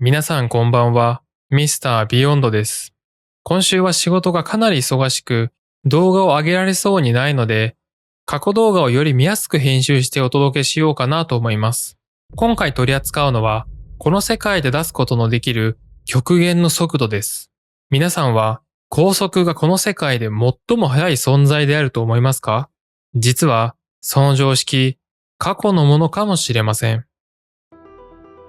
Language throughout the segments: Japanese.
皆さんこんばんは。ミスタービヨンドです。今週は仕事がかなり忙しく、動画を上げられそうにないので、過去動画をより見やすく編集してお届けしようかなと思います。今回取り扱うのは、この世界で出すことのできる極限の速度です。皆さんは、高速がこの世界で最も速い存在であると思いますか？実は、その常識、過去のものかもしれません。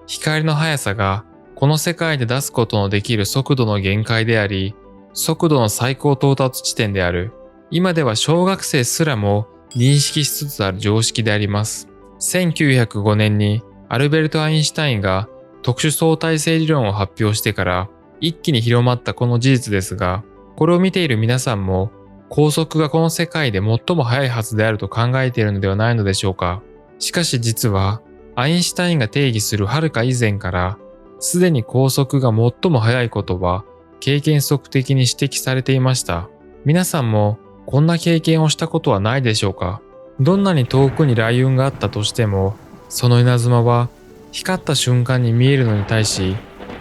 光の速さがこの世界で出すことのできる速度の限界であり、速度の最高到達地点である。今では小学生すらも認識しつつある常識であります。1905年にアルベルト・アインシュタインが特殊相対性理論を発表してから一気に広まったこの事実ですが、これを見ている皆さんも高速がこの世界で最も速いはずであると考えているのではないのでしょうか。しかし実はアインシュタインが定義するはるか以前からすでに高速が最も速いことは経験則的に指摘されていました。皆さんもこんな経験をしたことはないでしょうか。どんなに遠くに雷雲があったとしても、その稲妻は光った瞬間に見えるのに対し、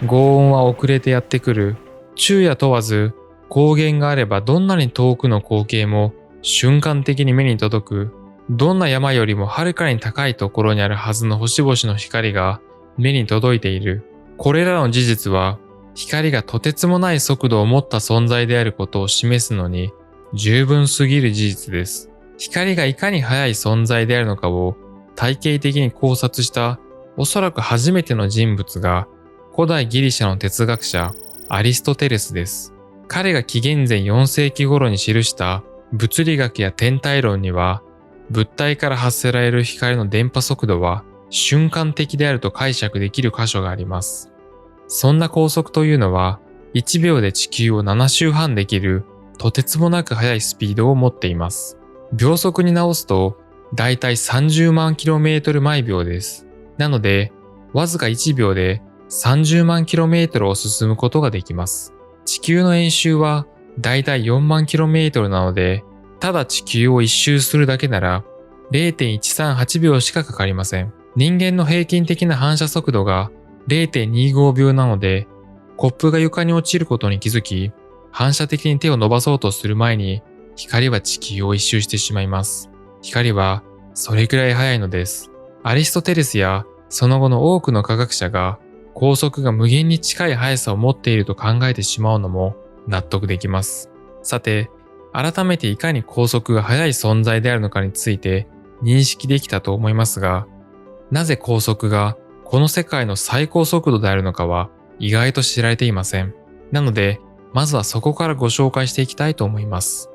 轟音は遅れてやってくる。昼夜問わず、光源があればどんなに遠くの光景も瞬間的に目に届く。どんな山よりもはるかに高いところにあるはずの星々の光が目に届いている。これらの事実は、光がとてつもない速度を持った存在であることを示すのに十分すぎる事実です。光がいかに速い存在であるのかを体系的に考察したおそらく初めての人物が古代ギリシャの哲学者アリストテレスです。彼が紀元前4世紀頃に記した物理学や天体論には、物体から発せられる光の電波速度は瞬間的であると解釈できる箇所があります。そんな高速というのは1秒で地球を7周半できるとてつもなく速いスピードを持っています。秒速に直すとだいたい30万 km 毎秒です。なのでわずか1秒で30万 km を進むことができます。地球の円周はだいたい4万 km なので、ただ地球を一周するだけなら 0.138 秒しかかかりません。人間の平均的な反射速度が 0.25 秒なので、コップが床に落ちることに気づき、反射的に手を伸ばそうとする前に、光は地球を一周してしまいます。光はそれくらい速いのです。アリストテレスやその後の多くの科学者が、高速が無限に近い速さを持っていると考えてしまうのも納得できます。さて、改めていかに高速が速い存在であるのかについて認識できたと思いますが、なぜ高速がこの世界の最高速度であるのかは意外と知られていません。なので、まずはそこからご紹介していきたいと思います。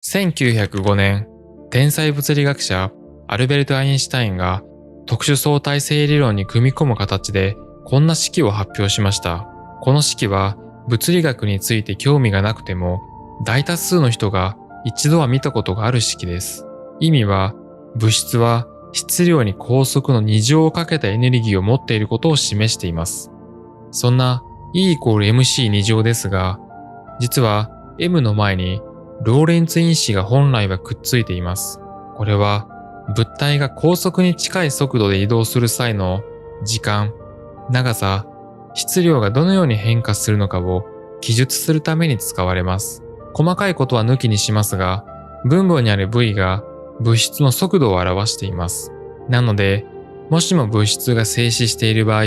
1905年、天才物理学者アルベルト・アインシュタインが特殊相対性理論に組み込む形でこんな式を発表しました。この式は物理学について興味がなくても大多数の人が一度は見たことがある式です。意味は物質は質量に高速の2乗をかけたエネルギーを持っていることを示しています。そんな E=mc2 乗ですが、実は m の前にローレンツ因子が本来はくっついています。これは物体が高速に近い速度で移動する際の時間、長さ、質量がどのように変化するのかを記述するために使われます。細かいことは抜きにしますが、分母にある v が物質の速度を表しています。なので、もしも物質が静止している場合、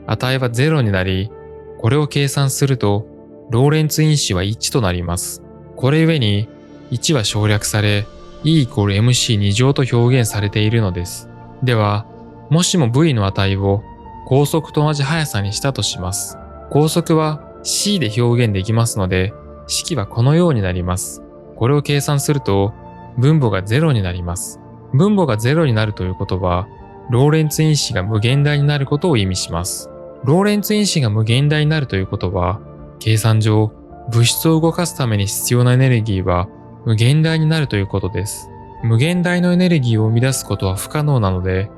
値は0になり、これを計算すると、ローレンツ因子は1となります。これゆえに、1は省略され、E=mc2 乗と表現されているのです。では、もしも v の値を高速と同じ速さにしたとします。高速は c で表現できますので、式はこのようになります。これを計算すると、分母が0になります。分母が0になるということは、ローレンツ因子が無限大になることを意味します。ローレンツ因子が無限大になるということは、計算上、物質を動かすために必要なエネルギーは無限大になるということです。無限大のエネルギーを生み出すことは不可能なので、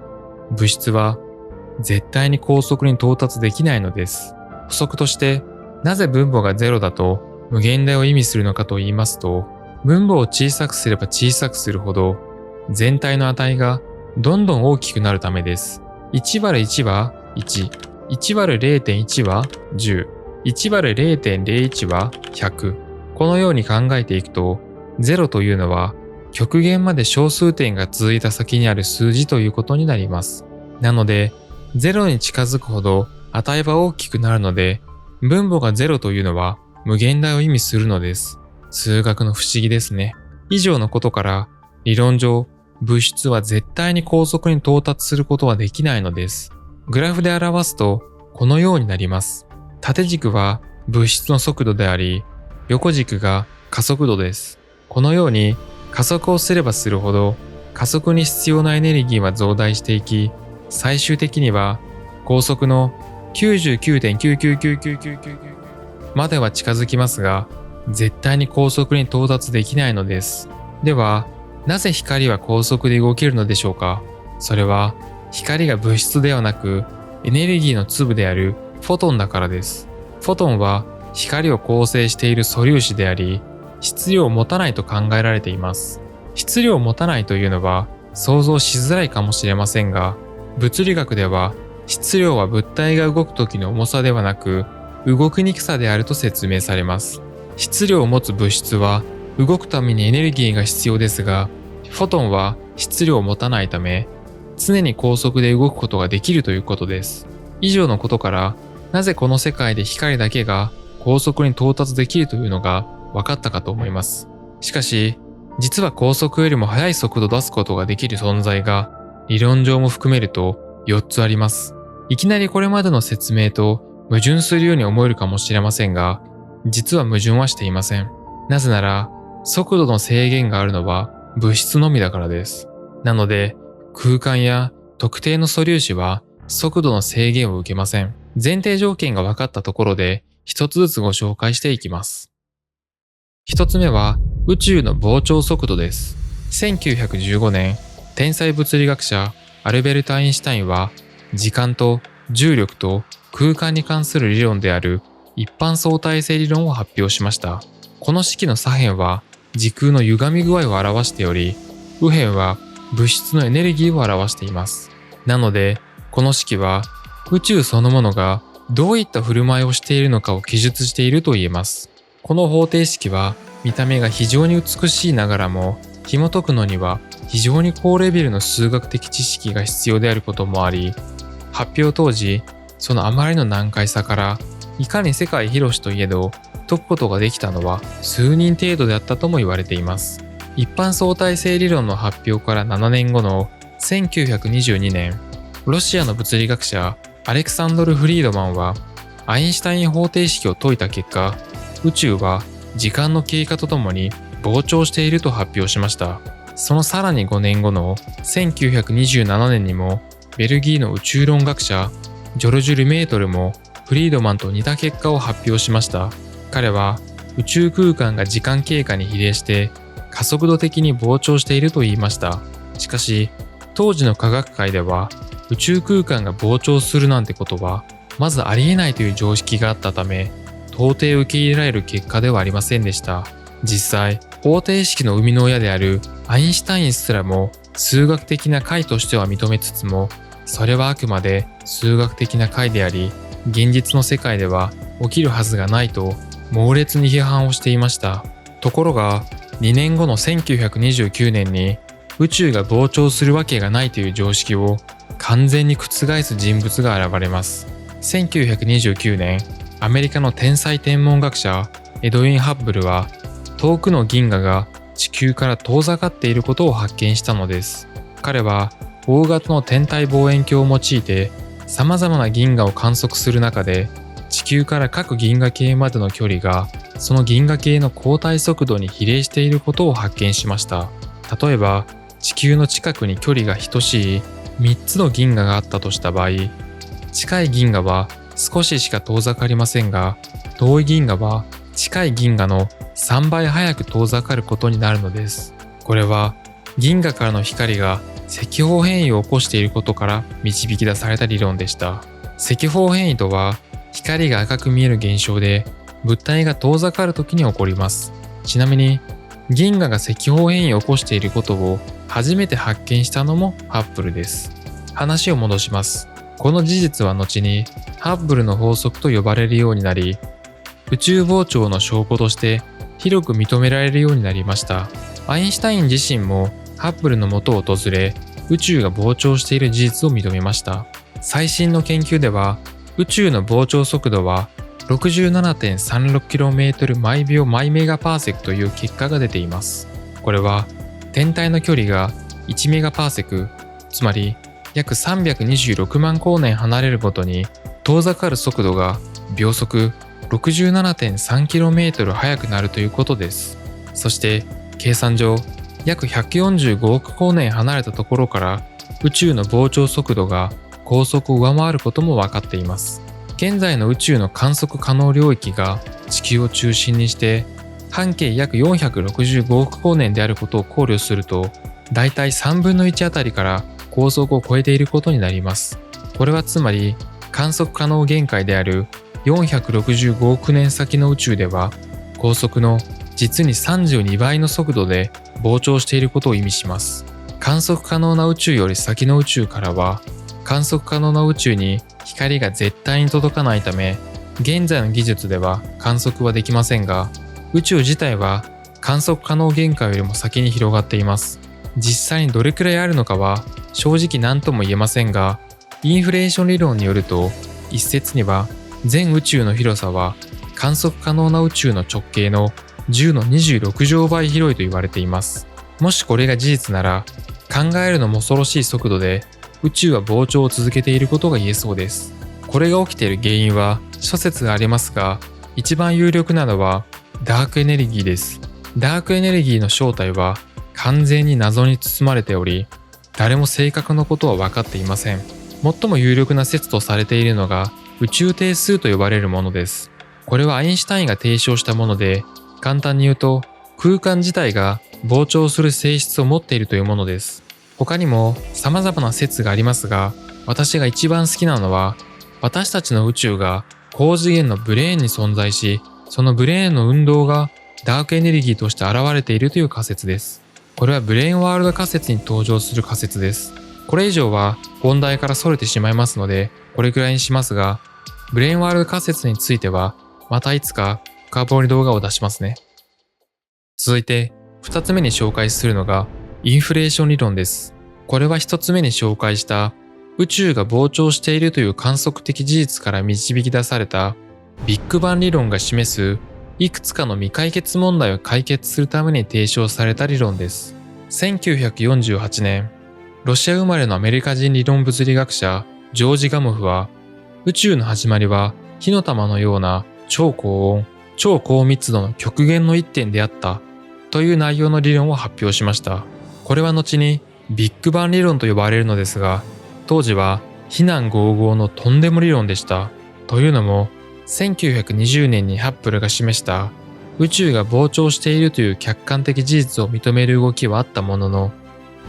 物質は絶対に高速に到達できないのです。補足として、なぜ分母が0だと無限大を意味するのかと言いますと、分母を小さくすれば小さくするほど、全体の値がどんどん大きくなるためです。1÷1は1、1割る 0.1 は10、1割る 0.01 は100。このように考えていくと、0というのは極限まで小数点が続いた先にある数字ということになります。なので、0に近づくほど値は大きくなるので、分母が0というのは無限大を意味するのです。数学の不思議ですね。以上のことから、理論上、物質は絶対に高速に到達することはできないのです。グラフで表すと、このようになります。縦軸は物質の速度であり、横軸が加速度です。このように加速をすればするほど、加速に必要なエネルギーは増大していき、最終的には高速の 99.9999999 までは近づきますが、絶対に高速に到達できないのです。では、なぜ光は高速で動けるのでしょうか？それは、光が物質ではなく、エネルギーの粒であるフォトンだからです。フォトンは光を構成している素粒子であり、質量を持たないと考えられています。質量を持たないというのは想像しづらいかもしれませんが、物理学では質量は物体が動く時の重さではなく、動きにくさであると説明されます。質量を持つ物質は動くためにエネルギーが必要ですが、フォトンは質量を持たないため、常に高速で動くことができるということです。以上のことから、なぜこの世界で光だけが高速に到達できるというのが分かったかと思います。しかし、実は高速よりも速い速度を出すことができる存在が、理論上も含めると4つあります。いきなりこれまでの説明と矛盾するように思えるかもしれませんが、実は矛盾はしていません。なぜなら、速度の制限があるのは物質のみだからです。なので、空間や特定の素粒子は速度の制限を受けません。前提条件が分かったところで、一つずつご紹介していきます。一つ目は宇宙の膨張速度です。1915年、天才物理学者アルベルト・アインシュタインは、時間と重力と空間に関する理論である一般相対性理論を発表しました。この式の左辺は時空の歪み具合を表しており、右辺は物質のエネルギーを表しています。なので、この式は宇宙そのものがどういった振る舞いをしているのかを記述していると言えます。この方程式は見た目が非常に美しいながらも、紐解くのには非常に高レベルの数学的知識が必要であることもあり、発表当時、そのあまりの難解さから、いかに世界広しといえど解くことができたのは数人程度であったとも言われています。一般相対性理論の発表から7年後の1922年、ロシアの物理学者アレクサンドル・フリードマンはアインシュタイン方程式を解いた結果、宇宙は時間の経過とともに膨張していると発表しました。そのさらに5年後の1927年にも、ベルギーの宇宙論学者ジョルジュ・ルメートルもフリードマンと似た結果を発表しました。彼は宇宙空間が時間経過に比例して加速度的に膨張していると言いました。しかし、当時の科学界では宇宙空間が膨張するなんてことはまずありえないという常識があったため、到底受け入れられる結果ではありませんでした。実際、方程式の生みの親であるアインシュタインすらも数学的な解としては認めつつも、それはあくまで数学的な解であり、現実の世界では起きるはずがないと猛烈に批判をしていました。ところが、2年後の1929年に宇宙が膨張するわけがないという常識を完全に覆す人物が現れます。1929年、アメリカの天才天文学者エドウィン・ハッブルは、遠くの銀河が地球から遠ざかっていることを発見したのです。彼は大型の天体望遠鏡を用いて様々な銀河を観測する中で、地球から各銀河系までの距離がその銀河系の交代速度に比例していることを発見しました。例えば、地球の近くに距離が等しい3つの銀河があったとした場合、近い銀河は少ししか遠ざかりませんが、遠い銀河は近い銀河の3倍早く遠ざかることになるのです。これは銀河からの光が赤方変異を起こしていることから導き出された理論でした。赤方変異とは、光が赤く見える現象で、物体が遠ざかるときに起こります。ちなみに、銀河が赤方変異を起こしていることを初めて発見したのもハッブルです。話を戻します。この事実は後にハッブルの法則と呼ばれるようになり、宇宙膨張の証拠として広く認められるようになりました。アインシュタイン自身もハッブルの元を訪れ、宇宙が膨張している事実を認めました。最新の研究では、宇宙の膨張速度は 67.36km 毎秒毎メガパーセクという結果が出ています。これは天体の距離が1メガパーセク、つまり約326万光年離れるごとに遠ざかる速度が秒速 67.3km 速くなるということです。そして計算上、約145億光年離れたところから宇宙の膨張速度が光速を上回ることも分かっています。現在の宇宙の観測可能領域が地球を中心にして半径約465億光年であることを考慮すると、だいたい3分の1あたりから光速を超えていることになります。これはつまり観測可能限界である465億年先の宇宙では光速の実に32倍の速度で膨張していることを意味します。観測可能な宇宙より先の宇宙からは観測可能な宇宙に光が絶対に届かないため、現在の技術では観測はできませんが、宇宙自体は観測可能限界よりも先に広がっています。実際にどれくらいあるのかは正直何とも言えませんが、インフレーション理論によると、一説には全宇宙の広さは観測可能な宇宙の直径の10の26乗倍広いと言われています。もしこれが事実なら、考えるのも恐ろしい速度で宇宙は膨張を続けていることが言えそうです。これが起きている原因は諸説がありますが、一番有力なのはダークエネルギーです。ダークエネルギーの正体は完全に謎に包まれており、誰も正確なことは分かっていません。最も有力な説とされているのが宇宙定数と呼ばれるものです。これはアインシュタインが提唱したもので、簡単に言うと空間自体が膨張する性質を持っているというものです。他にも様々な説がありますが、私が一番好きなのは、私たちの宇宙が高次元のブレーンに存在し、そのブレーンの運動がダークエネルギーとして現れているという仮説です。これはブレーンワールド仮説に登場する仮説です。これ以上は本題から逸れてしまいますので、これくらいにしますが、ブレーンワールド仮説については、またいつか深掘り動画を出しますね。続いて、2つ目に紹介するのが、インフレーション理論です。これは1つ目に紹介した宇宙が膨張しているという観測的事実から導き出されたビッグバン理論が示すいくつかの未解決問題を解決するために提唱された理論です。1948年、ロシア生まれのアメリカ人理論物理学者ジョージ・ガモフは、宇宙の始まりは火の玉のような超高温、超高密度の極限の一点であったという内容の理論を発表しました。これは後にビッグバン理論と呼ばれるのですが、当時は非難合々のとんでも理論でした。というのも、1920年にハッブルが示した宇宙が膨張しているという客観的事実を認める動きはあったものの、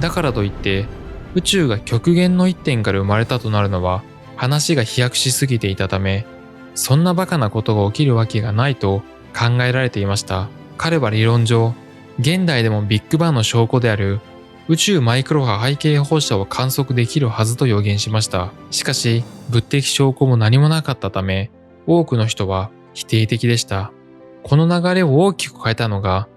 だからといって宇宙が極限の一点から生まれたとなるのは話が飛躍しすぎていたため、そんなバカなことが起きるわけがないと考えられていました。彼は理論上、現代でもビッグバンの証拠である宇宙マイクロ波背景放射を観測できるはずと予言しました。しかし、物的証拠も何もなかったため、多くの人は否定的でした。この流れを大きく変えたのが、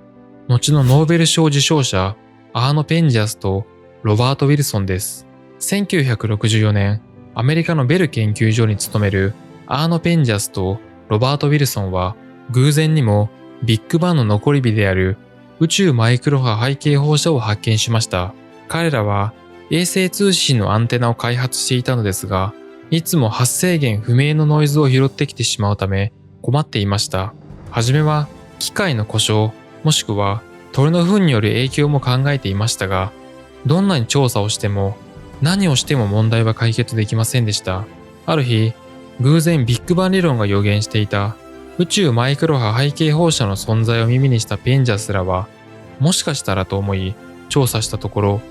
後のノーベル賞受賞者、アーノ・ペンジャスとロバート・ウィルソンです。1964年、アメリカのベル研究所に勤めるアーノ・ペンジャスとロバート・ウィルソンは、偶然にもビッグバンの残り火である宇宙マイクロ波背景放射を発見しました。彼らは衛星通信のアンテナを開発していたのですが、いつも発生源不明のノイズを拾ってきてしまうため困っていました。はじめは機械の故障、もしくは鳥の糞による影響も考えていましたが、どんなに調査をしても何をしても問題は解決できませんでした。ある日、偶然ビッグバン理論が予言していた宇宙マイクロ波背景放射の存在を耳にしたペンジャスらは、もしかしたらと思い調査したところ、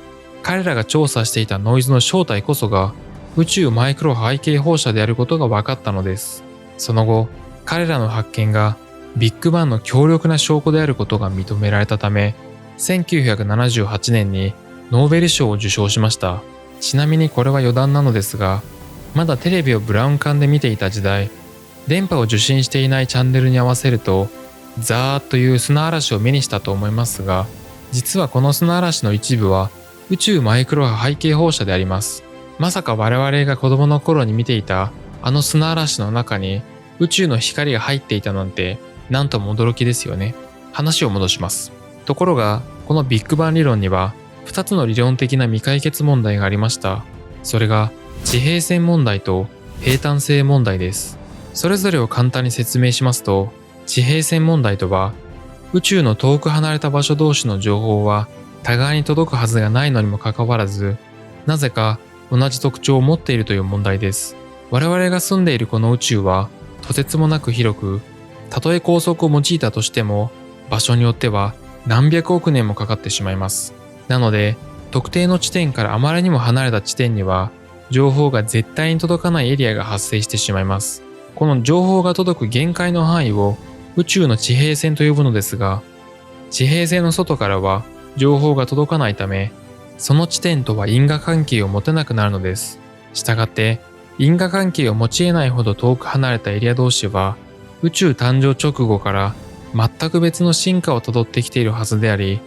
彼らが調査していたノイズの正体こそが宇宙マイクロ波背景放射であることが分かったのです。その後、彼らの発見がビッグバンの強力な証拠であることが認められたため、1978年にノーベル賞を受賞しました。ちなみにこれは余談なのですが、まだテレビをブラウン管で見ていた時代、電波を受信していないチャンネルに合わせると、ザーッという砂嵐を目にしたと思いますが、実はこの砂嵐の一部は宇宙マイクロ波背景放射であります。まさか我々が子供の頃に見ていたあの砂嵐の中に宇宙の光が入っていたなんて、なんとも驚きですよね。話を戻します。ところが、このビッグバン理論には2つの理論的な未解決問題がありました。それが地平線問題と平坦性問題です。それぞれを簡単に説明しますと、地平線問題とは、宇宙の遠く離れた場所同士の情報は互いに届くはずがないのにもかかわらず、なぜか同じ特徴を持っているという問題です。我々が住んでいるこの宇宙はとてつもなく広く、たとえ高速を用いたとしても、場所によっては何百億年もかかってしまいます。なので、特定の地点からあまりにも離れた地点には、情報が絶対に届かないエリアが発生してしまいます。この情報が届く限界の範囲を宇宙の地平線と呼ぶのですが、地平線の外からは情報が届かないため、その地点とは因果関係を持てなくなるのです。したがって、因果関係を持ち得ないほど遠く離れたエリア同士は、宇宙誕生直後から全く別の進化をたどってきているはずであり、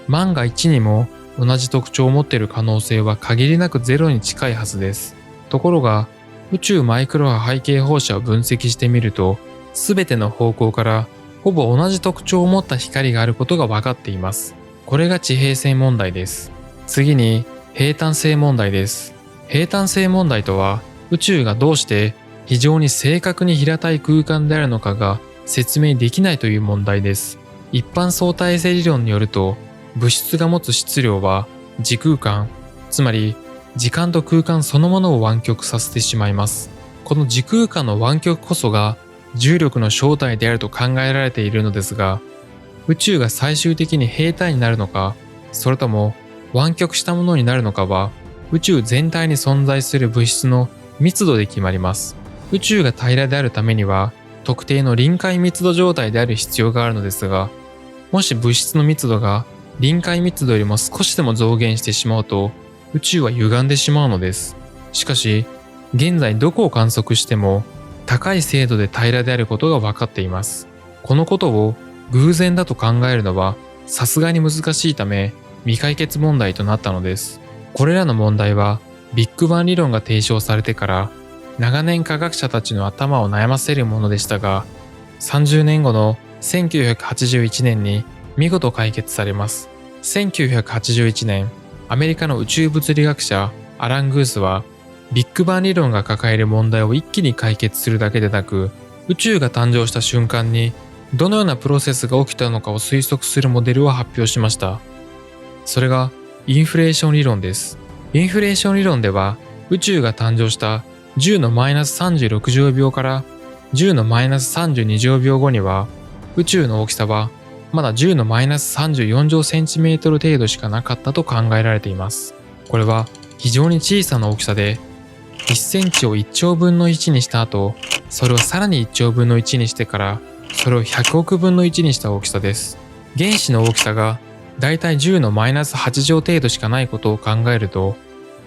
万が一にも同じ特徴を持っている可能性は限りなくゼロに近いはずです。ところが、宇宙マイクロ波背景放射を分析してみると、すべての方向からほぼ同じ特徴を持った光があることが分かっています。これが地平線問題です。次に、平坦性問題です。平坦性問題とは、宇宙がどうして非常に正確に平たい空間であるのかが説明できないという問題です。一般相対性理論によると、物質が持つ質量は時空間、つまり時間と空間そのものを湾曲させてしまいます。この時空間の湾曲こそが重力の正体であると考えられているのですが、宇宙が最終的に平坦になるのか、それとも湾曲したものになるのかは、宇宙全体に存在する物質の密度で決まります。宇宙が平らであるためには、特定の臨界密度状態である必要があるのですが、もし物質の密度が臨界密度よりも少しでも増減してしまうと、宇宙は歪んでしまうのです。しかし、現在どこを観測しても高い精度で平らであることが分かっています。このことを偶然だと考えるのはさすがに難しいため未解決問題となったのです。これらの問題はビッグバン理論が提唱されてから長年科学者たちの頭を悩ませるものでしたが、30年後の1981年に見事解決されます。1981年、アメリカの宇宙物理学者アラン・グースはビッグバン理論が抱える問題を一気に解決するだけでなく、宇宙が誕生した瞬間にどのようなプロセスが起きたのかを推測するモデルを発表しました。それがインフレーション理論です。インフレーション理論では、宇宙が誕生した10のマイナス36乗秒から10のマイナス32乗秒後には、宇宙の大きさはまだ10のマイナス34乗センチメートル程度しかなかったと考えられています。これは非常に小さな大きさで、1センチを1兆分の1にした後、それをさらに1兆分の1にしてから、それを100億分の1にした大きさです。原子の大きさがだいたい10のマイナス8乗程度しかないことを考えると、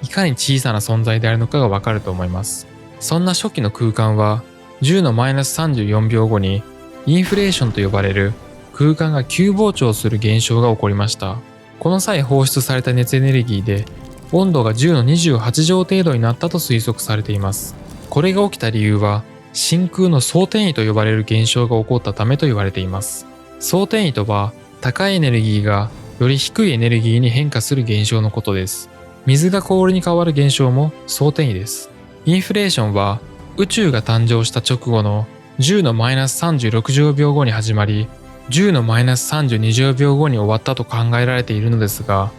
いかに小さな存在であるのかがわかると思います。そんな初期の空間は、10のマイナス34秒後にインフレーションと呼ばれる空間が急膨張する現象が起こりました。この際放出された熱エネルギーで温度が10の28乗程度になったと推測されています。これが起きた理由は真空の相転移と呼ばれる現象が起こったためと言われています。相転移とは高いエネルギーがより低いエネルギーに変化する現象のことです。水が氷に変わる現象も相転移です。インフレーションは宇宙が誕生した直後の10のマイナス36乗秒後に始まり、10のマイナス32乗秒後に終わったと考えられているのですが、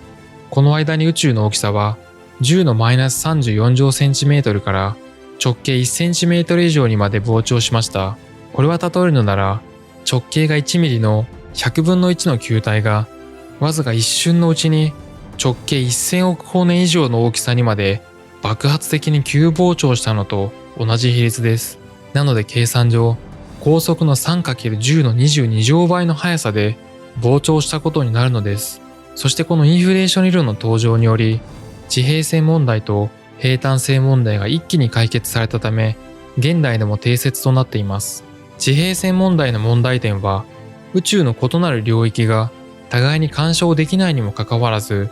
この間に宇宙の大きさは10のマイナス34乗センチメートルから直径1センチメートル以上にまで膨張しました。これは例えるのなら、直径が1ミリの100分の1の球体がわずか一瞬のうちに直径1000億光年以上の大きさにまで爆発的に急膨張したのと同じ比率です。なので計算上、高速の 3×10 の22乗倍の速さで膨張したことになるのです。そしてこのインフレーション理論の登場により、地平線問題と平坦性問題が一気に解決されたため、現代でも定説となっています。地平線問題の問題点は、宇宙の異なる領域が互いに干渉できないにもかかわらず、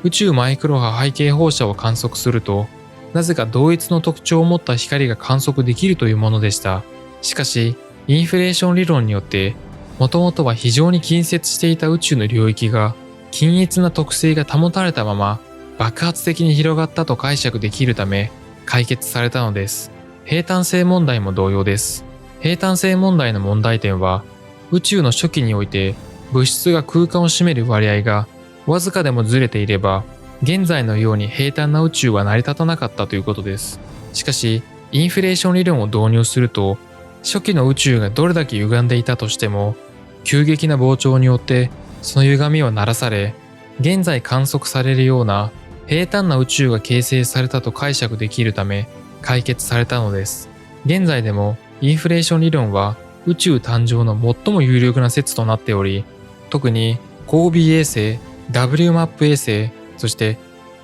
宇宙マイクロ波背景放射を観測すると、なぜか同一の特徴を持った光が観測できるというものでした。しかし、インフレーション理論によって、もともとは非常に近接していた宇宙の領域が、均一な特性が保たれたまま、爆発的に広がったと解釈できるため、解決されたのです。平坦性問題も同様です。平坦性問題の問題点は、宇宙の初期において、物質が空間を占める割合が、わずかでもずれていれば、現在のように平坦な宇宙は成り立たなかったということです。しかし、インフレーション理論を導入すると、初期の宇宙がどれだけ歪んでいたとしても、急激な膨張によってその歪みは鳴らされ、現在観測されるような平坦な宇宙が形成されたと解釈できるため解決されたのです。現在でもインフレーション理論は宇宙誕生の最も有力な説となっており、特にコービー衛星、WMAP 衛星、そして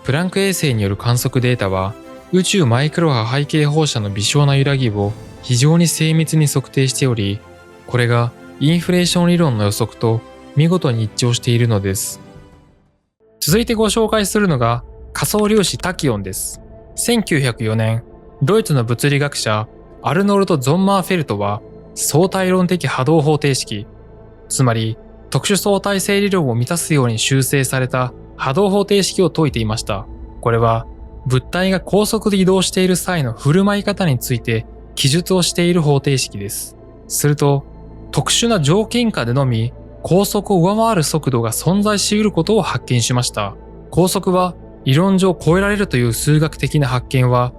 プランク衛星による観測データは宇宙マイクロ波背景放射の微小な揺らぎを非常に精密に測定しており、これがインフレーション理論の予測と見事に一致しているのです。続いてご紹介するのが仮想粒子タキオンです。1904年、ドイツの物理学者アルノルト・ゾンマーフェルトは相対論的波動方程式、つまり特殊相対性理論を満たすように修正された波動方程式を説いていました。これは物体が高速で移動している際の振る舞い方について記述をしている方程式です。すると、特殊な条件下でのみ高速を上回る速度が存在し得ることを発見しました。高速は理論上超えられるという数学的な発見は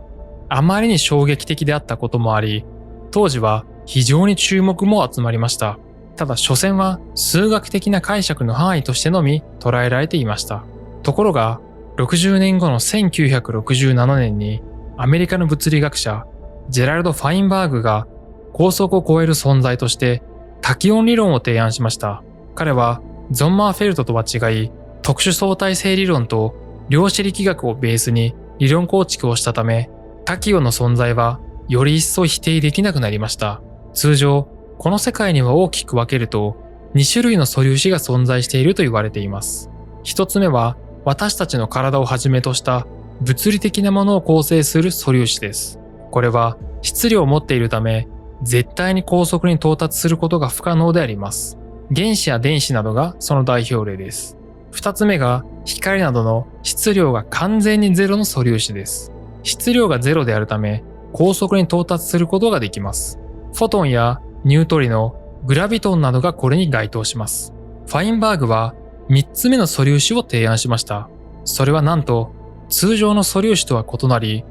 あまりに衝撃的であったこともあり、当時は非常に注目も集まりました。ただ所詮は数学的な解釈の範囲としてのみ捉えられていました。ところが60年後の1967年にアメリカの物理学者ジェラルド・ファインバーグが高速を超える存在としてタキオン理論を提案しました。彼はゾンマーフェルトとは違い、特殊相対性理論と量子力学をベースに理論構築をしたため、タキオンの存在はより一層否定できなくなりました。通常、この世界には大きく分けると2種類の素粒子が存在していると言われています。一つ目は私たちの体をはじめとした物理的なものを構成する素粒子です。これは質量を持っているため、絶対に高速に到達することが不可能であります。原子や電子などがその代表例です。二つ目が光などの質量が完全にゼロの素粒子です。質量がゼロであるため、高速に到達することができます。フォトンやニュートリノ、グラビトンなどがこれに該当します。ファインバーグは三つ目の素粒子を提案しました。それはなんと通常の素粒子とは異なり、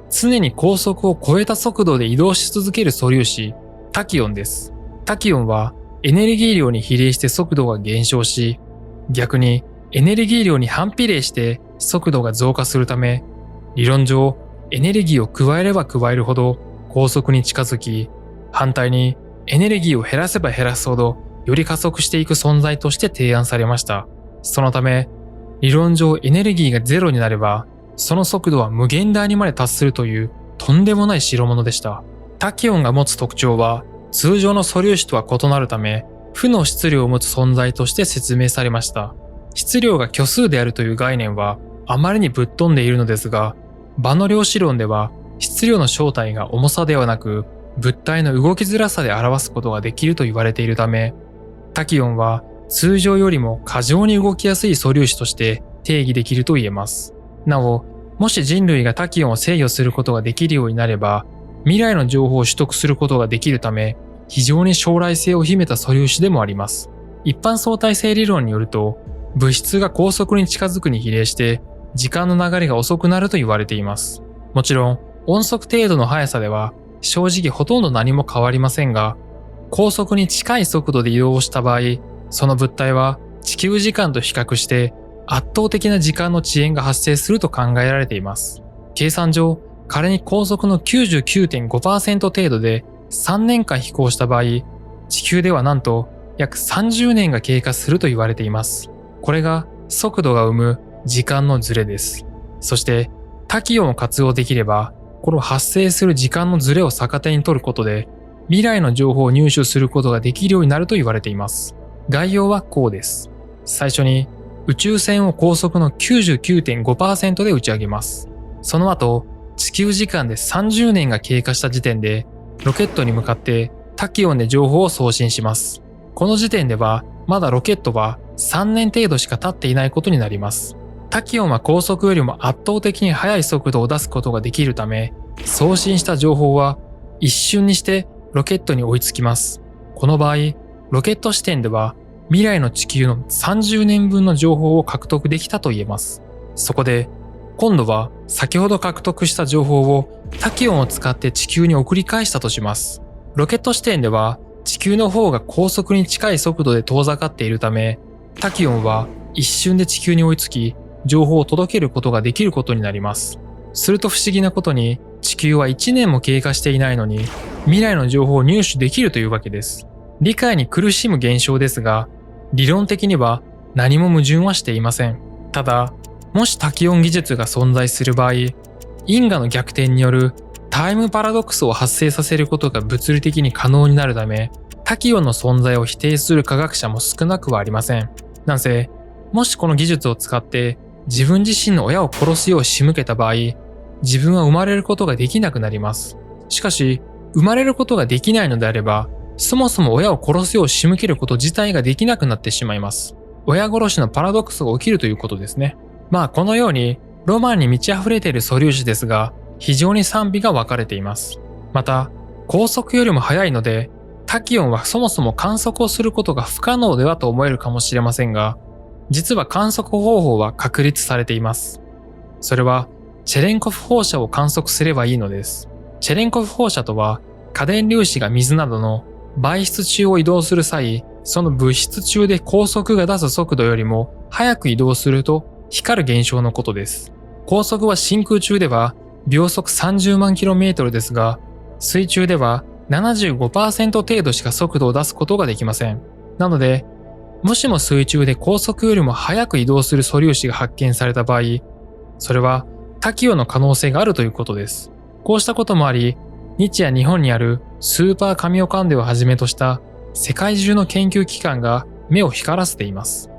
常に高速を超えた速度で移動し続ける素粒子、タキオンです。タキオンはエネルギー量に比例して速度が減少し、逆にエネルギー量に反比例して速度が増加するため、理論上エネルギーを加えれば加えるほど高速に近づき、反対にエネルギーを減らせば減らすほどより加速していく存在として提案されました。そのため、理論上エネルギーがゼロになれば、その速度は無限大にまで達するというとんでもない代物でした。タキオンが持つ特徴は通常の素粒子とは異なるため、負の質量を持つ存在として説明されました。質量が虚数であるという概念はあまりにぶっ飛んでいるのですが、場の量子論では質量の正体が重さではなく物体の動きづらさで表すことができると言われているため、タキオンは通常よりも過剰に動きやすい素粒子として定義できると言えます。なお、もし人類がタキオンを制御することができるようになれば、未来の情報を取得することができるため、非常に将来性を秘めた素粒子でもあります。一般相対性理論によると、物質が高速に近づくに比例して、時間の流れが遅くなると言われています。もちろん、音速程度の速さでは、正直ほとんど何も変わりませんが、高速に近い速度で移動した場合、その物体は地球時間と比較して圧倒的な時間の遅延が発生すると考えられています。計算上、仮に高速の 99.5% 程度で3年間飛行した場合、地球ではなんと約30年が経過すると言われています。これが速度が生む時間のズレです。そして、タタキオンを活用できれば、この発生する時間のズレを逆手に取ることで、未来の情報を入手することができるようになると言われています。概要はこうです。最初に、宇宙船を高速の 99.5% で打ち上げます。その後、地球時間で30年が経過した時点で、ロケットに向かってタキオンで情報を送信します。この時点では、まだロケットは3年程度しか経っていないことになります。タキオンは高速よりも圧倒的に速い速度を出すことができるため、送信した情報は一瞬にしてロケットに追いつきます。この場合、ロケット視点では未来の地球の30年分の情報を獲得できたと言えます。そこで、今度は先ほど獲得した情報をタキオンを使って地球に送り返したとします。ロケット視点では地球の方が高速に近い速度で遠ざかっているため、タキオンは一瞬で地球に追いつき、情報を届けることができることになります。すると不思議なことに、地球は1年も経過していないのに、未来の情報を入手できるというわけです。理解に苦しむ現象ですが、理論的には何も矛盾はしていません。ただ、もしタキオン技術が存在する場合、因果の逆転によるタイムパラドックスを発生させることが物理的に可能になるため、タキオンの存在を否定する科学者も少なくはありません。なんせ、もしこの技術を使って自分自身の親を殺すよう仕向けた場合、自分は生まれることができなくなります。しかし、生まれることができないのであれば、そもそも親を殺すよう仕向けること自体ができなくなってしまいます。親殺しのパラドックスが起きるということですね。まあこのように、ロマンに満ち溢れている素粒子ですが、非常に賛否が分かれています。また、高速よりも速いので、タキオンはそもそも観測をすることが不可能ではと思えるかもしれませんが、実は観測方法は確立されています。それは、チェレンコフ放射を観測すればいいのです。チェレンコフ放射とは、過電粒子が水などの媒質中を移動する際、その物質中で光速が出す速度よりも速く移動すると光る現象のことです。光速は真空中では秒速30万 km ですが、水中では 75% 程度しか速度を出すことができません。なので、もしも水中で高速よりも速く移動する素粒子が発見された場合、それはタキオンの可能性があるということです。こうしたこともあり、日や日本にあるスーパーカミオカンデをはじめとした世界中の研究機関が目を光らせています。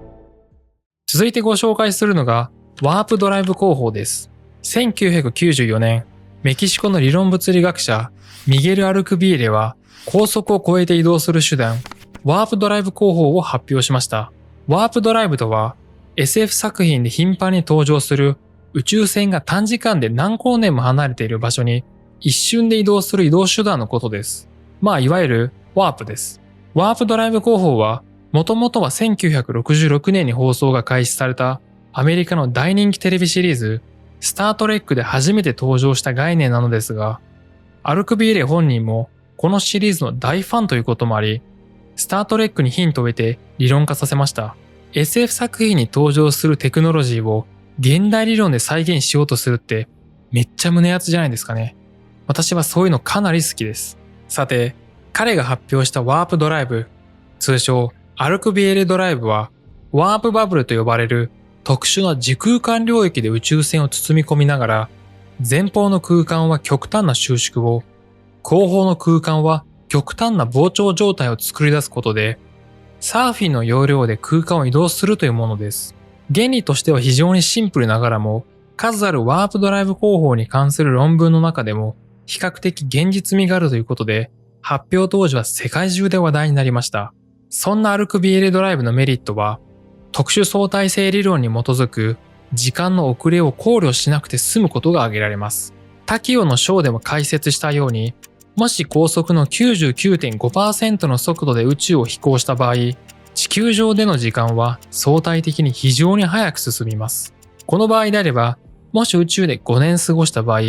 続いてご紹介するのがワープドライブ工法です。1994年、メキシコの理論物理学者ミゲル・アルクビエレは高速を超えて移動する手段、ワープドライブ工法を発表しました。ワープドライブとは SF 作品で頻繁に登場する宇宙船が短時間で何光年も離れている場所に一瞬で移動する移動手段のことです。まあいわゆるワープです。ワープドライブ工法はもともとは1966年に放送が開始されたアメリカの大人気テレビシリーズスタートレックで初めて登場した概念なのですが、アルクビエレ本人もこのシリーズの大ファンということもあり、スタートレックにヒントを得て理論化させました。SF 作品に登場するテクノロジーを現代理論で再現しようとするってめっちゃ胸熱じゃないですかね。私はそういうのかなり好きです。さて、彼が発表したワープドライブ、通称アルクビエレドライブは、ワープバブルと呼ばれる特殊な時空間領域で宇宙船を包み込みながら、前方の空間は極端な収縮を、後方の空間は極端な膨張状態を作り出すことで、サーフィンの要領で空間を移動するというものです。原理としては非常にシンプルながらも、数あるワープドライブ工法に関する論文の中でも、比較的現実味があるということで、発表当時は世界中で話題になりました。そんなアルクビエレドライブのメリットは、特殊相対性理論に基づく時間の遅れを考慮しなくて済むことが挙げられます。タキオの章でも解説したように、もし高速の 99.5% の速度で宇宙を飛行した場合、地球上での時間は相対的に非常に早く進みます。この場合であれば、もし宇宙で5年過ごした場合、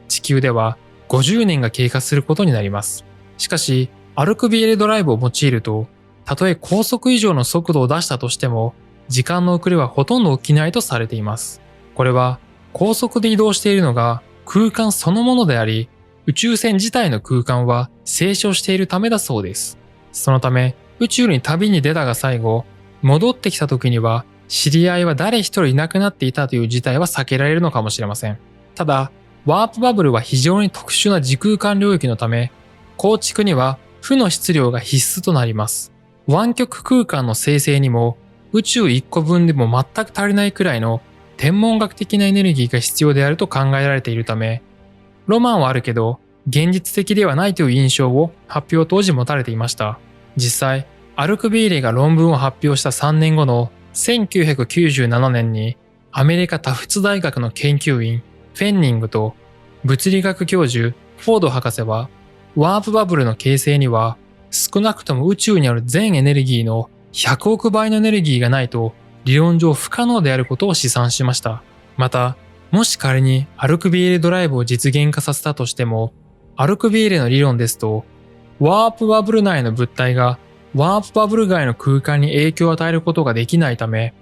地球では50年が経過することになります。しかし、アルクビエレドライブを用いると、たとえ高速以上の速度を出したとしても、時間の遅れはほとんど起きないとされています。これは、高速で移動しているのが空間そのものであり、宇宙船自体の空間は静止しているためだそうです。そのため、宇宙に旅に出たが最後、戻ってきた時には、知り合いは誰一人いなくなっていたという事態は避けられるのかもしれません。ただ、ワープバブルは非常に特殊な時空間領域のため、構築には負の質量が必須となります。湾曲空間の生成にも宇宙1個分でも全く足りないくらいの天文学的なエネルギーが必要であると考えられているため、ロマンはあるけど現実的ではないという印象を発表当時持たれていました。実際、アルクビーレが論文を発表した3年後の1997年にアメリカタフツ大学の研究員フェンニングと物理学教授フォード博士はワープバブルの形成には少なくとも宇宙にある全エネルギーの100億倍のエネルギーがないと理論上不可能であることを試算しました。また、もし仮にアルクビーレドライブを実現化させたとしても、アルクビーレの理論ですと、ワープバブル内の物体がワープバブル外の空間に影響を与えることができないため、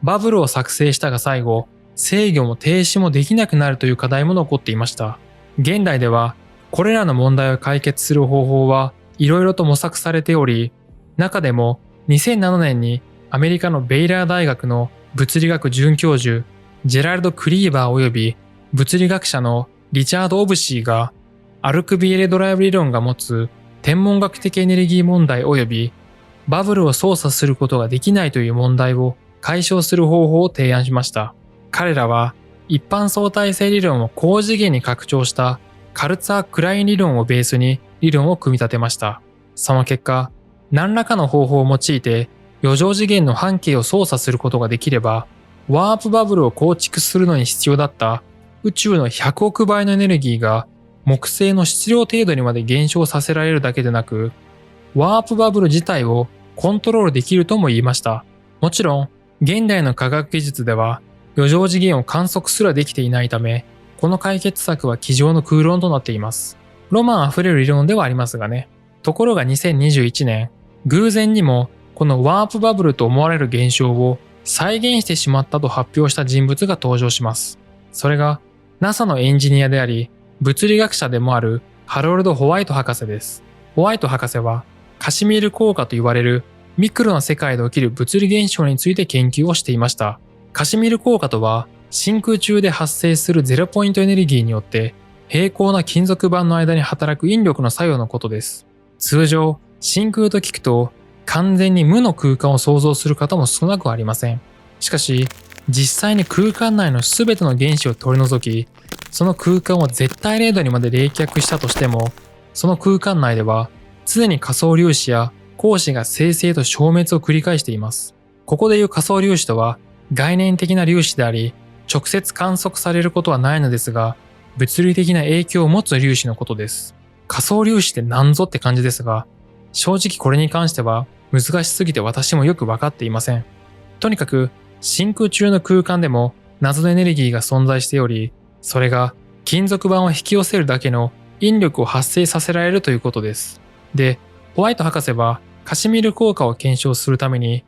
バブルを作成したが最後、制御も停止もできなくなるという課題も残っていました。現代では、これらの問題を解決する方法はいろいろと模索されており、中でも2007年にアメリカのベイラー大学の物理学准教授ジェラルド・クリーバー及び物理学者のリチャード・オブシーがアルクビーレドライブ理論が持つ天文学的エネルギー問題及びバブルを操作することができないという問題を解消する方法を提案しました。彼らは一般相対性理論を高次元に拡張したカルツァー・クライン理論をベースに理論を組み立てました。その結果、何らかの方法を用いて余剰次元の半径を操作することができれば、ワープバブルを構築するのに必要だった宇宙の100億倍のエネルギーが木星の質量程度にまで減少させられるだけでなく、ワープバブル自体をコントロールできるとも言いました。もちろん、現代の科学技術では余剰次元を観測すらできていないため、この解決策は机上の空論となっています。ロマンあふれる理論ではありますがね。ところが2021年、偶然にもこのワープバブルと思われる現象を再現してしまったと発表した人物が登場します。それが NASA のエンジニアであり、物理学者でもあるハロルド・ホワイト博士です。ホワイト博士はカシミール効果と言われるミクロな世界で起きる物理現象について研究をしていました。カシミール効果とは、真空中で発生するゼロポイントエネルギーによって平行な金属板の間に働く引力の作用のことです。通常、真空と聞くと完全に無の空間を想像する方も少なくありません。しかし、実際に空間内の全ての原子を取り除き、その空間を絶対零度にまで冷却したとしても、その空間内では常に仮想粒子や光子が生成と消滅を繰り返しています。ここでいう仮想粒子とは概念的な粒子であり、直接観測されることはないのですが、物理的な影響を持つ粒子のことです。仮想粒子って何ぞって感じですが、正直これに関しては難しすぎて私もよくわかっていません。とにかく真空中の空間でも謎のエネルギーが存在しており、それが金属板を引き寄せるだけの引力を発生させられるということです。で、ホワイト博士はカシミール効果を検証するために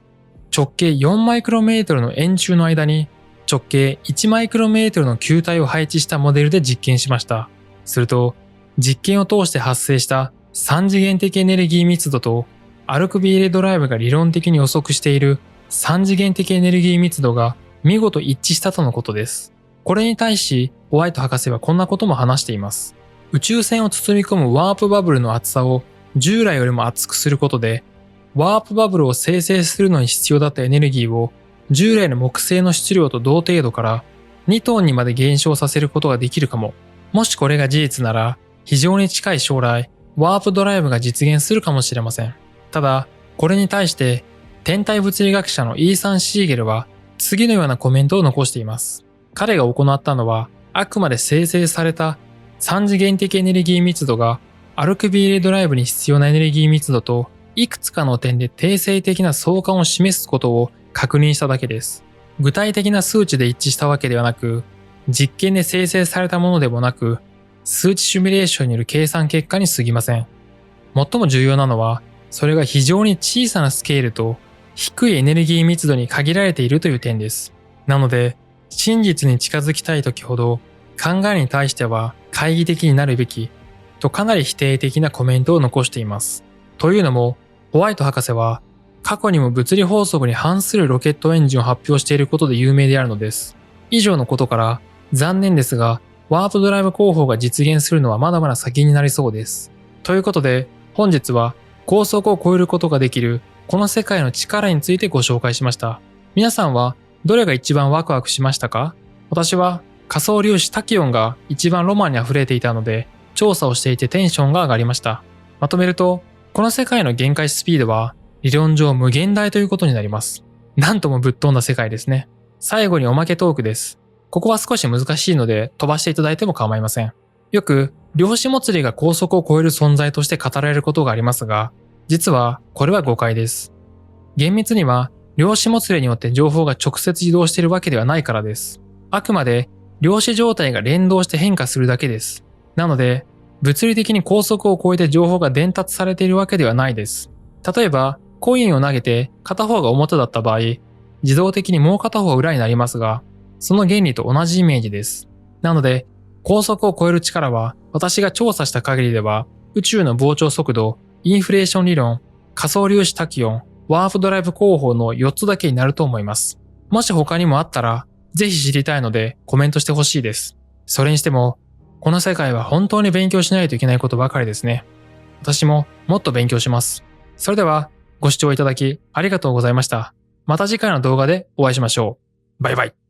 直径4マイクロメートルの円柱の間に直径1マイクロメートルの球体を配置したモデルで実験しました。すると、実験を通して発生した3次元的エネルギー密度とアルクビーレドライブが理論的に予測している3次元的エネルギー密度が見事一致したとのことです。これに対し、ホワイト博士はこんなことも話しています。宇宙船を包み込むワープバブルの厚さを従来よりも厚くすることで、ワープバブルを生成するのに必要だったエネルギーを従来の木星の質量と同程度から2トンにまで減少させることができるかも。もしこれが事実なら、非常に近い将来、ワープドライブが実現するかもしれません。ただ、これに対して、天体物理学者のイーサン・シーゲルは次のようなコメントを残しています。彼が行ったのは、あくまで生成された3次元的エネルギー密度がアルクビーレドライブに必要なエネルギー密度といくつかの点で定性的な相関を示すことを確認しただけです。具体的な数値で一致したわけではなく、実験で生成されたものでもなく、数値シミュレーションによる計算結果に過ぎません。最も重要なのは、それが非常に小さなスケールと低いエネルギー密度に限られているという点です。なので、真実に近づきたいときほど、考えに対しては懐疑的になるべきとかなり否定的なコメントを残しています。というのも、ホワイト博士は過去にも物理法則に反するロケットエンジンを発表していることで有名であるのです。以上のことから、残念ですが、ワープドライブ工法が実現するのはまだまだ先になりそうです。ということで、本日は高速を超えることができるこの世界の力についてご紹介しました。皆さんはどれが一番ワクワクしましたか？私は仮想粒子タキオンが一番ロマンに溢れていたので、調査をしていてテンションが上がりました。まとめると、この世界の限界スピードは理論上無限大ということになります。なんともぶっ飛んだ世界ですね。最後におまけトークです。ここは少し難しいので飛ばしていただいても構いません。よく量子もつれが高速を超える存在として語られることがありますが、実はこれは誤解です。厳密には量子もつれによって情報が直接移動しているわけではないからです。あくまで量子状態が連動して変化するだけです。なので、物理的に高速を超えて情報が伝達されているわけではないです。例えば、コインを投げて片方が表だった場合、自動的にもう片方は裏になりますが、その原理と同じイメージです。なので、高速を超える力は私が調査した限りでは、宇宙の膨張速度、インフレーション理論、仮想粒子タキオン、ワープドライブ工法の4つだけになると思います。もし他にもあったら、ぜひ知りたいのでコメントしてほしいです。それにしても、この世界は本当に勉強しないといけないことばかりですね。私ももっと勉強します。それでは、ご視聴いただきありがとうございました。また次回の動画でお会いしましょう。バイバイ。